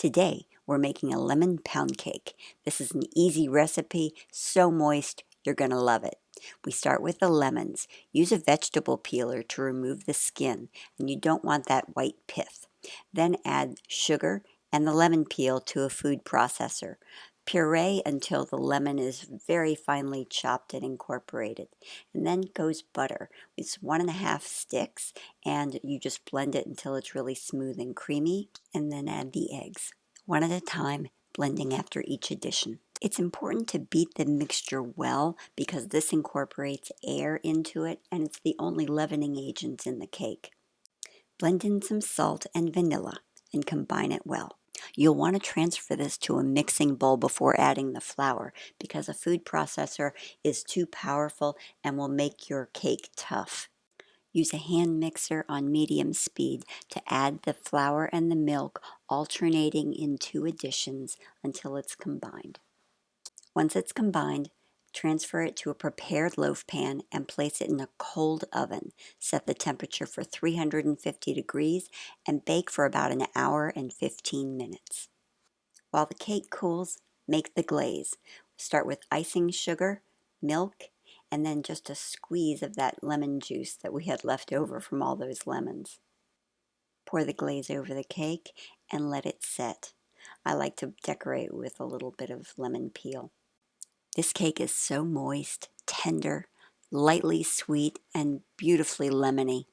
Today, we're making a lemon pound cake. This is an easy recipe, so moist, you're going to love it. We start with the lemons. Use a vegetable peeler to remove the skin, and you don't want that white pith. Then add sugar and the lemon peel to a food processor. Puree until the lemon is very finely chopped and incorporated. And then goes butter. It's 1.5 sticks, and you just blend it until it's really smooth and creamy, and then add the eggs, one at a time, blending after each addition. It's important to beat the mixture well because this incorporates air into it, and it's the only leavening agent in the cake. Blend in some salt and vanilla and combine it well. You'll want to transfer this to a mixing bowl before adding the flour because a food processor is too powerful and will make your cake tough. Use a hand mixer on medium speed to add the flour and the milk, alternating in 2 additions until it's combined. Once it's combined, transfer it to a prepared loaf pan and place it in a cold oven. Set the temperature for 350 degrees and bake for about an hour and 15 minutes. While the cake cools, make the glaze. Start with icing sugar, milk, and then just a squeeze of that lemon juice that we had left over from all those lemons. Pour the glaze over the cake and let it set. I like to decorate with a little bit of lemon peel. This cake is so moist, tender, lightly sweet, and beautifully lemony.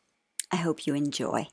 I hope you enjoy.